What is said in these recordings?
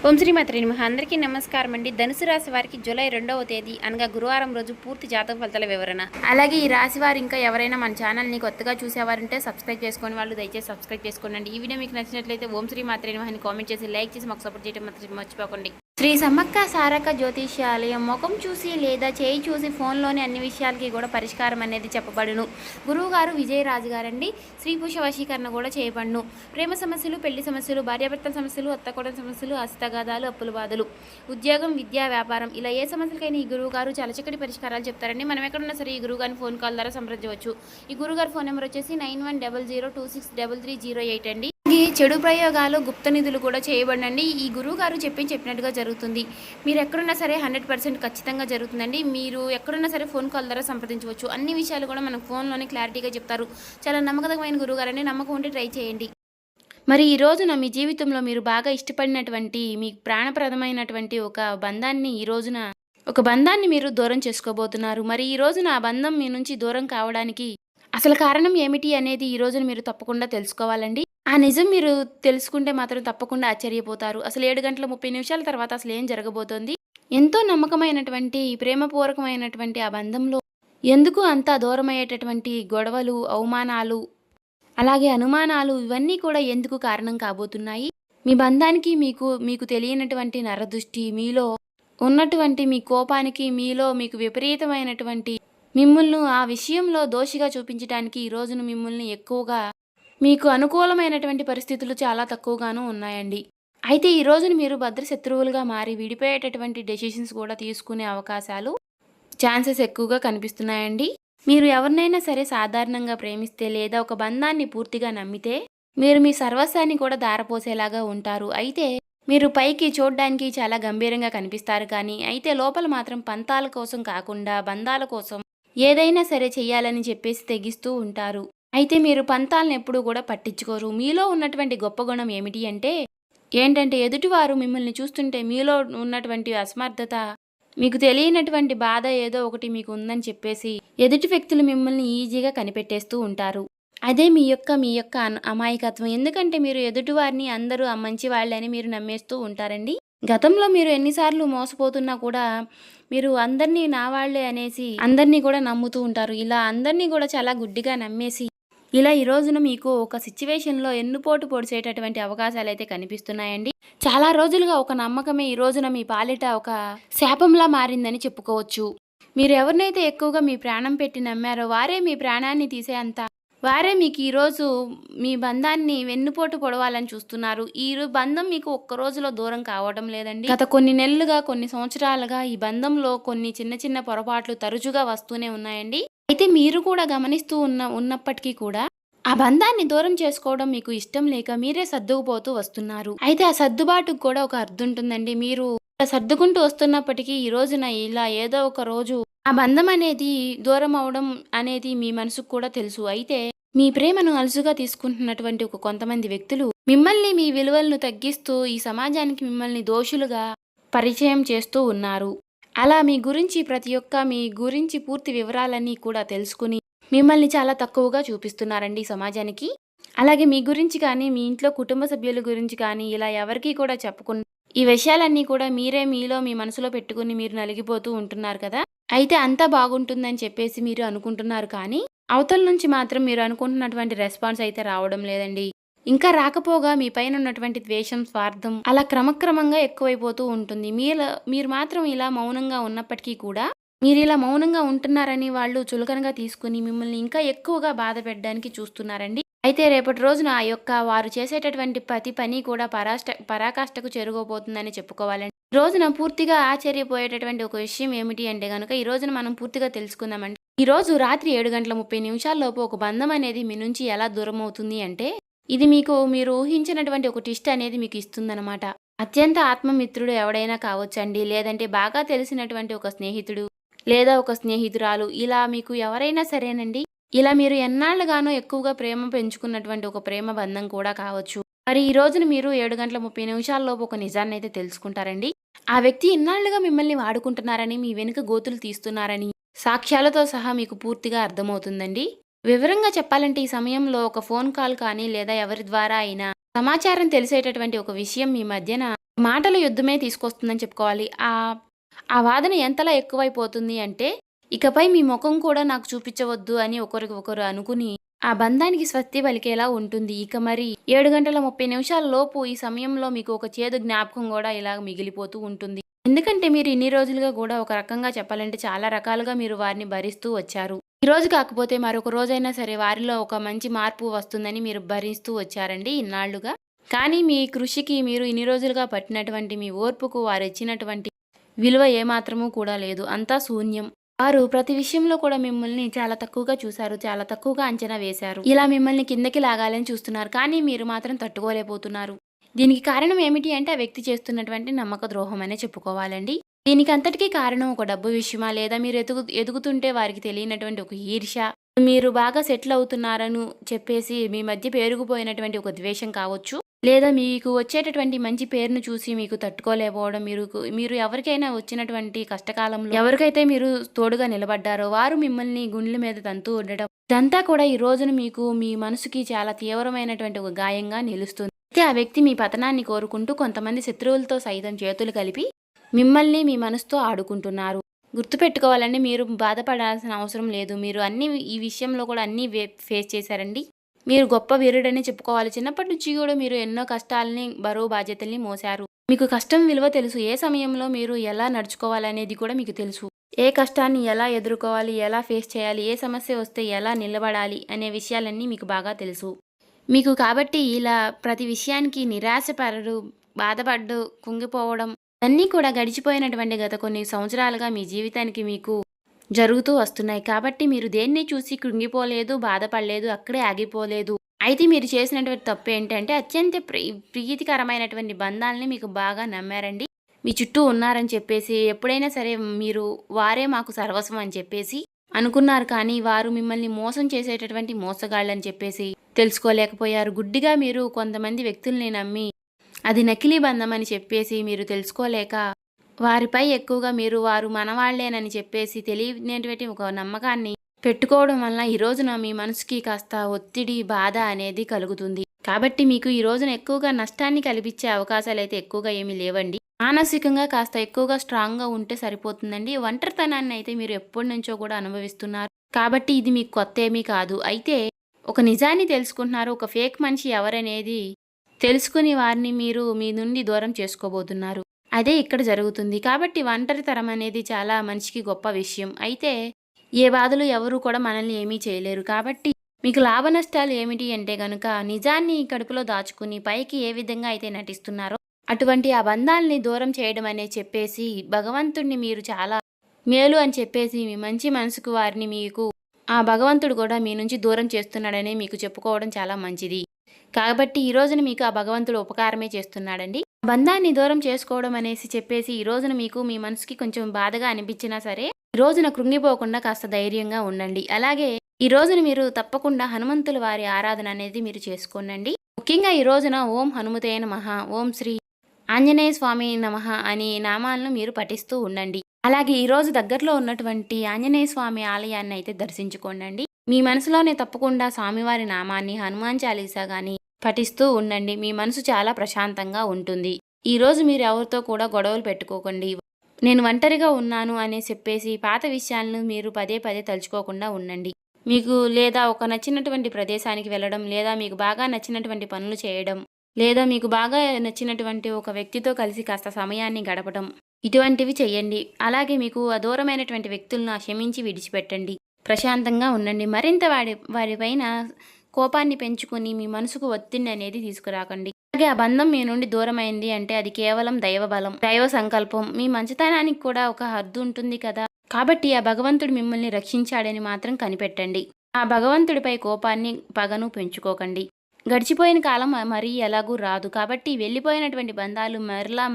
ఓం శ్రీ మాత్రే నమః. అందరికీ నమస్కారం అండి. ధనుసు రాశి వారికి జూలై 2వ తేదీ అనగా గురువారం రోజు పూర్తి జాతక ఫలితాల వివరణ. అలాగే ఈ రాశి వారు ఇంకా ఎవరైనా మన ఛానల్ని కొత్తగా చూసేవారంటే సబ్స్క్రైబ్ చేసుకుని వాళ్ళు దయచేసి సబ్స్క్రైబ్ చేసుకోండి. ఈ వీడియో మీకు నచ్చినట్లయితే ఓం శ్రీ మాత్రే నమః అని కామెంట్ చేసి లైక్ చేసి మాకు సపోర్ట్ చేయడం మాత్రం మర్చిపోకండి. శ్రీ సమ్మక్క సారక్క జ్యోతిష్యాలయం ముఖం చూసి లేదా చేయి చూసి ఫోన్లోని అన్ని విషయాలకి కూడా పరిష్కారం అనేది చెప్పబడును. గురువు గారు విజయరాజు గారండి. స్త్రీ పురుష వశీకరణ కూడా చేయబడును. ప్రేమ సమస్యలు, పెళ్లి సమస్యలు, భార్యాభర్తల సమస్యలు, అత్తకోడల సమస్యలు, హస్తగాదాలు, అప్పుల బాధలు, ఉద్యోగం, విద్యా, వ్యాపారం ఇలా ఏ సమస్యలకైనా ఈ గురువు గారు చాలా చక్కటి పరిష్కారాలు చెప్తారండి. మనం ఎక్కడున్నా సరే ఈ గురువు గారిని ఫోన్ కాల్ ద్వారా సంప్రదించవచ్చు. ఈ గురువు గారి ఫోన్ నెంబర్ వచ్చేసి 9100263338 అండి. చెడు ప్రయోగాలు, గుప్త నిధులు కూడా చేయబడండి. ఈ గురువు గారు చెప్పినట్టుగా జరుగుతుంది. మీరు ఎక్కడున్నా సరే 100% ఖచ్చితంగా జరుగుతుందండి. మీరు ఎక్కడున్నా సరే ఫోన్ కాల్ ద్వారా సంప్రదించవచ్చు. అన్ని విషయాలు కూడా మనకు ఫోన్లోనే క్లారిటీగా చెప్తారు. చాలా నమ్మకమైన గురువు గారండి. నమ్మకం ఉంటే ట్రై చేయండి. మరి ఈ రోజున మీ జీవితంలో మీరు బాగా ఇష్టపడినటువంటి మీ ప్రాణప్రదమైనటువంటి ఒక బంధాన్ని మీరు దూరం చేసుకోబోతున్నారు. మరి ఈ రోజున ఆ బంధం మీ నుంచి దూరం కావడానికి అసలు కారణం ఏమిటి అనేది ఈ రోజున మీరు తప్పకుండా తెలుసుకోవాలండి. ఆ నిజం మీరు తెలుసుకుంటే మాత్రం తప్పకుండా ఆశ్చర్యపోతారు. అసలు 7 గంటల 30 నిమిషాల తర్వాత అసలు ఏం జరగబోతోంది, ఎంతో నమ్మకమైనటువంటి ప్రేమపూర్వకమైనటువంటి ఆ బంధంలో ఎందుకు అంత దూరమయ్యేటటువంటి గొడవలు, అవమానాలు, అలాగే అనుమానాలు ఇవన్నీ కూడా ఎందుకు కారణం కాబోతున్నాయి. మీ బంధానికి మీకు తెలియనటువంటి నరదృష్టి, మీలో ఉన్నటువంటి మీ కోపానికి, మీకు విపరీతమైనటువంటి మిమ్మల్ని ఆ విషయంలో దోషిగా చూపించడానికి ఈ రోజున మిమ్మల్ని ఎక్కువగా మీకు అనుకూలమైనటువంటి పరిస్థితులు చాలా తక్కువగాను ఉన్నాయండి. అయితే ఈ రోజున మీరు భద్రశత్రువులుగా మారి విడిపోయేటటువంటి డెసిషన్స్ కూడా తీసుకునే ఛాన్సెస్ ఎక్కువగా కనిపిస్తున్నాయండి. మీరు ఎవరినైనా సరే సాధారణంగా ప్రేమిస్తే లేదా ఒక బంధాన్ని పూర్తిగా నమ్మితే మీరు మీ సర్వస్వాన్ని కూడా ధారపోసేలాగా ఉంటారు. అయితే మీరు పైకి చూడడానికి చాలా గంభీరంగా కనిపిస్తారు, కానీ అయితే లోపల మాత్రం పంతాల కోసం కాకుండా బంధాల కోసం ఏదైనా సరే చెయ్యాలని చెప్పేసి తెగిస్తూ ఉంటారు. అయితే మీరు పంతాలను ఎప్పుడూ కూడా పట్టించుకోరు. మీలో ఉన్నటువంటి గొప్ప గుణం ఏంటంటే ఎదుటివారు మిమ్మల్ని చూస్తుంటే మీలో ఉన్నటువంటి అసమర్థత, మీకు తెలియనటువంటి బాధ ఏదో ఒకటి మీకు ఉందని చెప్పేసి ఎదుటి వ్యక్తులు మిమ్మల్ని ఈజీగా కనిపెట్టేస్తూ ఉంటారు. అదే మీ యొక్క అమాయకత్వం. ఎందుకంటే మీరు ఎదుటివారిని అందరూ మంచి వాళ్ళని మీరు నమ్మేస్తూ ఉంటారండి. గతంలో మీరు ఎన్నిసార్లు మోసపోతున్నా కూడా మీరు అందరినీ నా వాళ్లే అనేసి అందరినీ కూడా నమ్ముతూ ఉంటారు. ఇలా అందరినీ కూడా చాలా గుడ్డిగా నమ్మేసి ఇలా ఈ రోజున మీకు ఒక సిచ్యువేషన్లో ఎన్నుపోటు పొడిచేటటువంటి అవకాశాలు అయితే కనిపిస్తున్నాయండి. చాలా రోజులుగా ఒక నమ్మకమే ఈ రోజున మీ పాలిట ఒక శాపంలా మారిందని చెప్పుకోవచ్చు. మీరు ఎవరినైతే ఎక్కువగా మీ ప్రాణం పెట్టి నమ్మారో వారే మీ ప్రాణాన్ని వారే మీకు ఈరోజు మీ బంధాన్ని వెన్నుపోటు పొడవాలని చూస్తున్నారు. ఈ బంధం మీకు ఒక్క రోజులో దూరం కావడం లేదండి. గత కొన్ని నెలలుగా, కొన్ని సంవత్సరాలుగా ఈ బంధంలో కొన్ని చిన్న చిన్న పొరపాట్లు తరచుగా వస్తూనే ఉన్నాయండి. అయితే మీరు కూడా గమనిస్తూ ఉన్నప్పటికీ కూడా ఆ బంధాన్ని దూరం చేసుకోవడం మీకు ఇష్టం లేక మీరే సర్దుకుపోతూ వస్తున్నారు. అయితే ఆ సర్దుబాటుకు కూడా ఒక అర్థం ఉంటుందండి. మీరు సర్దుకుంటూ వస్తున్నప్పటికీ ఈ రోజున ఇలా ఏదో ఒక రోజు ఆ బంధం అనేది దూరం అవడం అనేది మీ మనసుకు కూడా తెలుసు. అయితే మీ ప్రేమను అలుసుగా తీసుకుంటున్నటువంటి కొంతమంది వ్యక్తులు మిమ్మల్ని, మీ విలువలను తగ్గిస్తూ ఈ సమాజానికి మిమ్మల్ని దోషులుగా పరిచయం చేస్తూ ఉన్నారు. అలా మీ గురించి పూర్తి వివరాలన్నీ కూడా తెలుసుకుని మిమ్మల్ని చాలా తక్కువగా చూపిస్తున్నారండి ఈ సమాజానికి. అలాగే మీ గురించి కానీ, మీ ఇంట్లో కుటుంబ సభ్యుల గురించి కానీ ఇలా ఎవరికీ కూడా చెప్పకుండా ఈ విషయాలన్నీ కూడా మీరే మీ మనసులో పెట్టుకుని మీరు నలిగిపోతూ ఉంటున్నారు కదా. అయితే అంతా బాగుంటుందని చెప్పేసి మీరు అనుకుంటున్నారు, కానీ అవతల నుంచి మాత్రం మీరు అనుకుంటున్నటువంటి రెస్పాన్స్ అయితే రావడం లేదండి. ఇంకా రాకపోగా మీ పైన ఉన్నటువంటి ద్వేషం, స్వార్థం అలా క్రమక్రమంగా ఎక్కువైపోతూ ఉంటుంది. మీరు మాత్రం ఇలా మౌనంగా ఉన్నప్పటికీ కూడా మీరు ఇలా మౌనంగా ఉంటున్నారని వాళ్ళు చులకనగా తీసుకుని మిమ్మల్ని ఇంకా ఎక్కువగా బాధ పెట్టడానికి చూస్తున్నారండి. అయితే రేపటి రోజున వారు చేసేటటువంటి ప్రతి పని కూడా పరాకాష్ఠకు చేరుకోబోతుందని చెప్పుకోవాలండి. ఈ రోజున పూర్తిగా ఆశ్చర్యపోయేటటువంటి ఒక విషయం ఏమిటి అంటే కనుక ఈ రోజున మనం పూర్తిగా తెలుసుకుందామండి. ఈ రోజు రాత్రి 7 గంటల 30 నిమిషాల్లోపు ఒక బంధం అనేది మీ నుంచి ఎలా దూరం అవుతుంది అంటే ఇది మీరు ఊహించినటువంటి ఒక ట్విస్ట్ అనేది మీకు ఇస్తుందన్నమాట. అత్యంత ఆత్మమిత్రుడు ఎవడైనా కావచ్చండి, లేదంటే బాగా తెలిసినటువంటి ఒక స్నేహితుడు లేదా ఒక స్నేహితురాలు, ఇలా మీకు ఎవరైనా సరేనండి. ఇలా మీరు ఎన్నాళ్ళుగానో ఎక్కువగా ప్రేమ పెంచుకున్నటువంటి ఒక ప్రేమ బంధం కూడా కావచ్చు. మరి ఈ రోజున మీరు 7 గంటల 30 నిమిషాల్లోపు ఒక నిజాన్ని అయితే తెలుసుకుంటారండి. ఆ వ్యక్తి ఇన్నాళ్లుగా మిమ్మల్ని వాడుకుంటున్నారని, మీ వెనుక గోతులు తీస్తున్నారని సాక్ష్యాలతో సహా మీకు పూర్తిగా అర్థమవుతుందండి. వివరంగా చెప్పాలంటే ఈ సమయంలో ఒక ఫోన్ కాల్ కానీ లేదా ఎవరి ద్వారా అయినా సమాచారం తెలిసేటటువంటి ఒక విషయం మీ మధ్యన మాటల యుద్ధమే తీసుకొస్తుందని చెప్పుకోవాలి. ఆ వాదన ఎంతలా ఎక్కువైపోతుంది అంటే, ఇకపై మీ ముఖం కూడా నాకు చూపించవద్దు అని ఒకరికి ఒకరు అనుకుని, ఆ బంధానికి స్వస్తి పలికేలా ఉంటుంది. ఇక మరి 7 గంటల 30 నిమిషాల లోపు ఈ సమయంలో మీకు ఒక చేదు జ్ఞాపకం గూడా ఇలాగ మిగిలిపోతూ ఉంటుంది. ఎందుకంటే మీరు ఇన్ని రోజులుగా గూడా ఒక రకంగా చెప్పాలంటే చాలా రకాలుగా మీరు వారిని భరిస్తూ వచ్చారు. ఈరోజు కాకపోతే మరొక రోజైనా సరే వారిలో ఒక మంచి మార్పు వస్తుందని మీరు భరిస్తూ వచ్చారండి ఇన్నాళ్లుగా. కానీ మీ కృషికి మీరు ఇన్ని రోజులుగా పట్టినటువంటి మీ ఓర్పుకు వారిచ్చినటువంటి విలువ ఏమాత్రమూ కూడా లేదు. అంతా శూన్యం. వారు ప్రతి విషయంలో కూడా మిమ్మల్ని చాలా తక్కువగా చూశారు. చాలా తక్కువగా అంచనా వేశారు. ఇలా మిమ్మల్ని కిందకి లాగాలని చూస్తున్నారు. కానీ మీరు మాత్రం తట్టుకోలేకపోతున్నారు. దీనికి కారణం ఏమిటి అంటే ఆ వ్యక్తి చేస్తున్నటువంటి నమ్మక ద్రోహం అనే చెప్పుకోవాలండి. దీనికి అంతటికీ కారణం ఒక డబ్బు విషయమా, లేదా మీరు ఎదుగుతుంటే వారికి తెలియనటువంటి ఒక ఈర్ష్య, మీరు బాగా సెటిల్ అవుతున్నారని చెప్పేసి మీ మధ్య పేరుకుపోయినటువంటి ఒక ద్వేషం కావచ్చు, లేదా మీకు వచ్చేటటువంటి మంచి పేరును చూసి మీకు తట్టుకోలేకపోవడం, మీరు ఎవరికైనా వచ్చినటువంటి కష్టకాలంలో ఎవరికైతే మీరు తోడుగా నిలబడ్డారో వారు మిమ్మల్ని గుండెల మీద తంతూ ఉండడం, ఇదంతా కూడా ఈ రోజున మీకు మీ మనసుకి చాలా తీవ్రమైనటువంటి ఒక గాయంగా నిలుస్తుంది. అయితే ఆ వ్యక్తి మీ పతనాన్ని కోరుకుంటూ కొంతమంది శత్రువులతో సైతం చేతులు కలిపి మిమ్మల్ని మీ మనసుతో ఆడుకుంటున్నారు. గుర్తుపెట్టుకోవాలండి, మీరు బాధపడాల్సిన అవసరం లేదు. మీరు ఈ విషయంలో కూడా అన్నీ ఫేస్ చేశారండి. మీరు గొప్ప వీరుడని చెప్పుకోవాలి. చిన్నప్పటి నుంచి కూడా మీరు ఎన్నో కష్టాలని, బరువు బాధ్యతల్ని మోశారు. మీకు కష్టం విలువ తెలుసు. ఏ సమయంలో మీరు ఎలా నడుచుకోవాలనేది కూడా మీకు తెలుసు. ఏ కష్టాన్ని ఎలా ఎదుర్కోవాలి, ఎలా ఫేస్ చేయాలి, ఏ సమస్య వస్తే ఎలా నిలబడాలి అనే విషయాలన్నీ మీకు బాగా తెలుసు. మీకు కాబట్టి ఇలా ప్రతి విషయానికి నిరాశపడరు, బాధపడ్డు, కుంగిపోవడం అన్నీ కూడా గడిచిపోయినటువంటి గత కొన్ని సంవత్సరాలుగా మీ జీవితానికి మీకు జరుగుతూ వస్తున్నాయి. కాబట్టి మీరు దేన్ని చూసి కృంగిపోలేదు, బాధపడలేదు, అక్కడే ఆగిపోలేదు. అయితే మీరు చేసినటువంటి తప్పు ఏంటంటే అత్యంత ప్రీతికరమైనటువంటి బంధాలని మీకు బాగా నమ్మారండి. మీ చుట్టూ ఉన్నారని చెప్పేసి ఎప్పుడైనా సరే మీరు వారే మాకు సర్వస్వం అని చెప్పేసి అనుకున్నారు. కానీ వారు మిమ్మల్ని మోసం చేసేటటువంటి మోసగాళ్ళని చెప్పేసి తెలుసుకోలేకపోయారు. గుడ్డిగా మీరు కొంతమంది వ్యక్తుల్ని నమ్మి అది నకిలీ బంధం అని చెప్పేసి మీరు తెలుసుకోలేక వారిపై ఎక్కువగా వారు మనవాళ్లేనని చెప్పేసి తెలియనటువంటి ఒక నమ్మకాన్ని పెట్టుకోవడం వలన ఈ రోజున మీ మనసుకి కాస్త ఒత్తిడి, బాధ అనేది కలుగుతుంది. కాబట్టి మీకు ఈ రోజున ఎక్కువగా నష్టాన్ని కల్పించే అవకాశాలు అయితే ఎక్కువగా ఏమీ లేవండి. మానసికంగా కాస్త ఎక్కువగా స్ట్రాంగ్గా ఉంటే సరిపోతుందండి. ఒంటరితనాన్ని అయితే మీరు ఎప్పటి నుంచో కూడా అనుభవిస్తున్నారు. కాబట్టి ఇది మీకు కొత్త ఏమీ కాదు. అయితే ఒక నిజాన్ని తెలుసుకుంటున్నారు. ఒక ఫేక్ మనిషి ఎవరనేది తెలుసుకుని వారిని మీరు మీ నుండి దూరం చేసుకోబోతున్నారు. అదే ఇక్కడ జరుగుతుంది. కాబట్టి ఒంటరితనం అనేది చాలా మనిషికి గొప్ప విషయం. అయితే ఏ బాధలు ఎవరు కూడా మనల్ని ఏమీ చేయలేరు. కాబట్టి మీకు లాభ నష్టాలు ఏమిటి అంటే గనుక నిజాన్ని కడుపులో దాచుకుని పైకి ఏ విధంగా అయితే నటిస్తున్నారో అటువంటి ఆ బంధాలని దూరం చేయడం అనే చెప్పేసి భగవంతుడిని మీరు చాలా మేలు అని చెప్పేసి మీ మంచి మనసుకు వారిని మీకు ఆ భగవంతుడు కూడా మీ నుంచి దూరం చేస్తున్నాడని మీకు చెప్పుకోవడం చాలా మంచిది. కాబట్టి ఈ రోజున మీకు ఆ భగవంతుడు ఉపకారమే చేస్తున్నాడండి. బంధాన్ని దూరం చేసుకోవడం అనేసి చెప్పేసి ఈ రోజున మీకు మీ మనసుకి కొంచెం బాధగా అనిపించినా సరే ఈ రోజున కృంగిపోకుండా కాస్త ధైర్యంగా ఉండండి. అలాగే ఈ రోజున మీరు తప్పకుండా హనుమంతుల వారి ఆరాధన అనేది మీరు చేసుకోండి. ముఖ్యంగా ఈ రోజున ఓం హనుమతే నమః, ఓం శ్రీ ఆంజనేయ స్వామి నమః అనే నామాలను మీరు పఠిస్తూ ఉండండి. అలాగే ఈ రోజు దగ్గరలో ఉన్నటువంటి ఆంజనేయ స్వామి ఆలయాన్ని అయితే దర్శించుకోండి. మీ మనసులోనే తప్పకుండా స్వామివారి నామాన్ని, హనుమాన్ చాలీసా గాని పఠిస్తూ ఉండండి. మీ మనసు చాలా ప్రశాంతంగా ఉంటుంది. ఈరోజు మీరు ఎవరితో కూడా గొడవలు పెట్టుకోకండి. నేను ఒంటరిగా ఉన్నాను అనే చెప్పేసి పాత విషయాలను మీరు పదే పదే తలుచుకోకుండా ఉండండి. మీకు లేదా ఒక నచ్చినటువంటి ప్రదేశానికి వెళ్ళడం, లేదా మీకు బాగా నచ్చినటువంటి పనులు చేయడం, లేదా మీకు బాగా నచ్చినటువంటి ఒక వ్యక్తితో కలిసి కాస్త సమయాన్ని గడపడం, ఇటువంటివి చెయ్యండి. అలాగే మీకు దూరమైనటువంటి వ్యక్తులను క్షమించి విడిచిపెట్టండి. ప్రశాంతంగా ఉండండి. మరింత వారిపైన కోపాన్ని పెంచుకొని మీ మనసుకు ఒత్తిడి అనేది తీసుకురాకండి. అలాగే ఆ బంధం మీ నుండి దూరమైంది అంటే అది కేవలం దైవ బలం, దైవ సంకల్పం. మీ మంచితనానికి కూడా ఒక హద్దు ఉంటుంది కదా. కాబట్టి ఆ భగవంతుడు మిమ్మల్ని రక్షించాడని మాత్రం కనిపెట్టండి. ఆ భగవంతుడిపై కోపాన్ని, పగను పెంచుకోకండి. గడిచిపోయిన కాలం మరీ ఎలాగూ రాదు. కాబట్టి వెళ్ళిపోయినటువంటి బంధాలు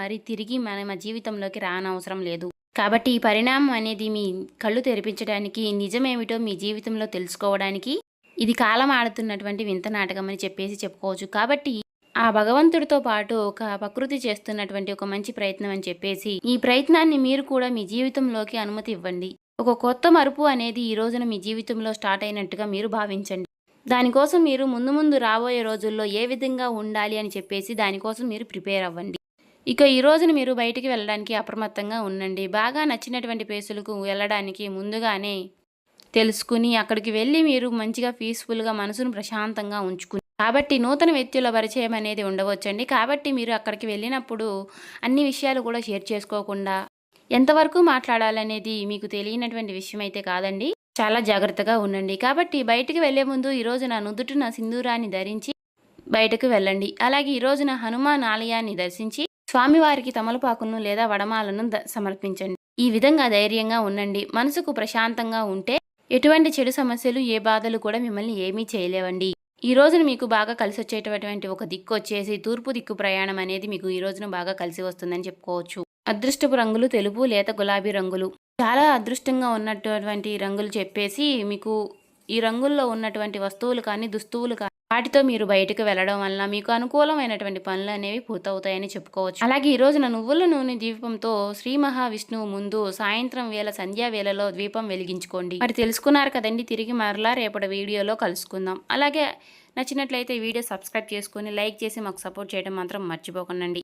మరీ తిరిగి మన జీవితంలోకి రానవసరం లేదు. కాబట్టి ఈ పరిణామం అనేది మీ కళ్ళు తెరిపించడానికి, నిజమేమిటో మీ జీవితంలో తెలుసుకోవడానికి ఇది కాలం ఆడుతున్నటువంటి వింత నాటకం అని చెప్పేసి చెప్పుకోవచ్చు. కాబట్టి ఆ భగవంతుడితో పాటు ఒక ప్రకృతి చేస్తున్నటువంటి ఒక మంచి ప్రయత్నం అని చెప్పేసి ఈ ప్రయత్నాన్ని మీరు కూడా మీ జీవితంలోకి అనుమతి ఇవ్వండి. ఒక కొత్త మలుపు అనేది ఈ రోజున మీ జీవితంలో స్టార్ట్ అయినట్టుగా మీరు భావించండి. దానికోసం మీరు ముందు రాబోయే రోజుల్లో ఏ విధంగా ఉండాలి అని చెప్పేసి దానికోసం మీరు ప్రిపేర్ అవ్వండి. ఇక ఈ రోజున మీరు బయటికి వెళ్ళడానికి అప్రమత్తంగా ఉండండి. బాగా నచ్చినటువంటి ప్లేసులకు వెళ్ళడానికి ముందుగానే తెలుసుకుని అక్కడికి వెళ్ళి మీరు మంచిగా పీస్‌ఫుల్‌గా మనసును ప్రశాంతంగా ఉంచుకుని కాబట్టి నూతన వ్యక్తుల పరిచయం అనేది ఉండవచ్చండి. కాబట్టి మీరు అక్కడికి వెళ్ళినప్పుడు అన్ని విషయాలు కూడా షేర్ చేసుకోకుండా ఎంతవరకు మాట్లాడాలనేది మీకు తెలియనటువంటి విషయం అయితే కాదండి. చాలా జాగ్రత్తగా ఉండండి. కాబట్టి బయటికి వెళ్ళే ముందు ఈ రోజున నుదుటిన సింధూరాన్ని ధరించి బయటకు వెళ్ళండి. అలాగే ఈ రోజున హనుమాన్ ఆలయాన్ని దర్శించి స్వామివారికి తమలపాకులను లేదా వడమాలను సమర్పించండి. ఈ విధంగా ధైర్యంగా ఉండండి. మనసుకు ప్రశాంతంగా ఉంటే ఎటువంటి చెడు సమస్యలు, ఏ బాధలు కూడా మిమ్మల్ని ఏమీ చేయలేవండి. ఈ రోజున మీకు బాగా కలిసొచ్చేటటువంటి ఒక దిక్కు వచ్చేసి తూర్పు దిక్కు ప్రయాణం అనేది మీకు ఈ రోజున బాగా కలిసి వస్తుందని చెప్పుకోవచ్చు. అదృష్టపు రంగులు తెలుపు, లేత గులాబీ రంగులు. చాలా అదృష్టంగా ఉన్నటువంటి రంగులు చెప్పేసి మీకు ఈ రంగుల్లో ఉన్నటువంటి వస్తువులు కానీ, దుస్తువులు కానీ వాటితో మీరు బయటకు వెళ్ళడం వలన మీకు అనుకూలమైనటువంటి పనులు అనేవి పూర్తవుతాయని చెప్పుకోవచ్చు. అలాగే ఈ రోజున నువ్వుల నూనె దీపంతో శ్రీ మహావిష్ణువు ముందు సాయంత్రం వేళ సంధ్యా వేళలో దీపం వెలిగించుకోండి. మరి తెలుసుకున్నారు కదండి. తిరిగి మరలా రేపటి వీడియోలో కలుసుకుందాం. అలాగే నచ్చినట్లయితే వీడియో సబ్స్క్రైబ్ చేసుకొని లైక్ చేసి మాకు సపోర్ట్ చేయడం మాత్రం మర్చిపోకండి.